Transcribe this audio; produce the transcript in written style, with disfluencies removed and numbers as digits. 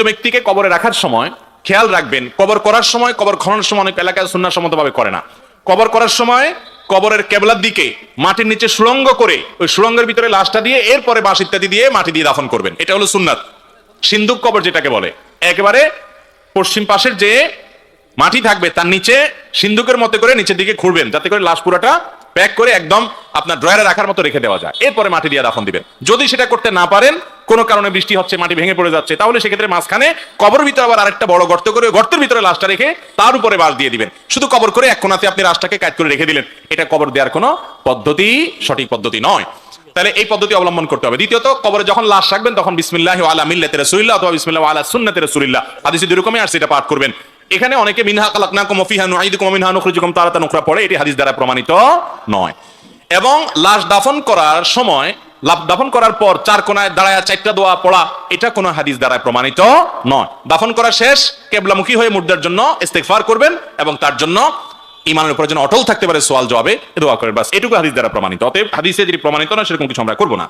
ব্যক্তিকে কবরে রাখার সময় খেয়াল রাখবেন, কবর করার সময়, কবর খননের সময় অনেক এলাকায় সুন্নাহ সম্মতভাবে করে না। কবর করার সময় কবরের কেবলার দিকে মাটির নিচে সুড়ঙ্গ করে ওই সুড়ঙ্গের ভিতরে লাশটা দিয়ে এরপরে বাঁশ ইত্যাদি দিয়ে মাটি দিয়ে দাফন করবেন। এটা হলো সুন্নাত। সিন্দুক কবর যেটাকে বলে, একেবারে পশ্চিম পাশের যে মাটি থাকবে তার নিচে সিন্দুকের মতো করে নিচের দিকে খুঁড়বেন, যাতে করে লাশ পুরাটা প্যাক করে একদম আপনার ড্রয়ারে রাখার মতো রেখে দেওয়া যায়। এরপরে মাটি দিয়ে দাফন দিবেন। যদি সেটা করতে না পারেন, কোনো কারণে বৃষ্টি হচ্ছে, মাটি ভেঙে পড়ে যাচ্ছে, তাহলে সেক্ষেত্রে মাঝখানে কবর ভিতরে আবার আরেকটা বড় গর্ত করে গর্তের ভিতরে লাশটা রেখে তার উপরে বাঁশ দিয়ে দিবেন। শুধু কবর করে এক কোণাতে আপনি লাশটাকে কাট করে রেখে দিলেন, এটা কবর দেওয়ার কোনো পদ্ধতি, সঠিক পদ্ধতি নয়। তাহলে এই পদ্ধতি অবলম্বন করতে হবে। দ্বিতীয়ত, কবরে যখন লাশ রাখবেন তখন বিসমিল্লাহি ওয়া আলা মিল্লাতি রাসূলিল্লাহ অথবা বিসমিল্লাহি ওয়া আলা সুন্নাতি রাসূলিল্লাহ হাদিসে দুরকমই আসছে, এটা পাঠ করবেন। এখানে অনেকে মিনহা খালাকনাকুম ওয়া ফিহা নুঈদুকুম ওয়া মিনহা নুখরিজুকুম তারাতান উখরা পড়ে, এটি হাদিস দ্বারা প্রমাণিত নয়। এবং লাশ দাফন করার সময়, দাফন করার পর চার কোনায় দাঁড়ায় চারটা দোয়া পড়া, এটা কোনো হাদিস দ্বারা প্রমাণিত নয়। দাফন করা শেষ, কিবলামুখী হয়ে মুর্দার জন্য ইস্তেগফার করবেন এবং তার জন্য ইমানের উপর যেন অটল থাকতে পারে সোয়াল জবাবে দোয়া করবেন, বাস এটুকু হাদিস দ্বারা প্রমাণিত। অতএব হাদিসে যদি প্রমাণিত না সেরকম কিছু আমরা করবো না।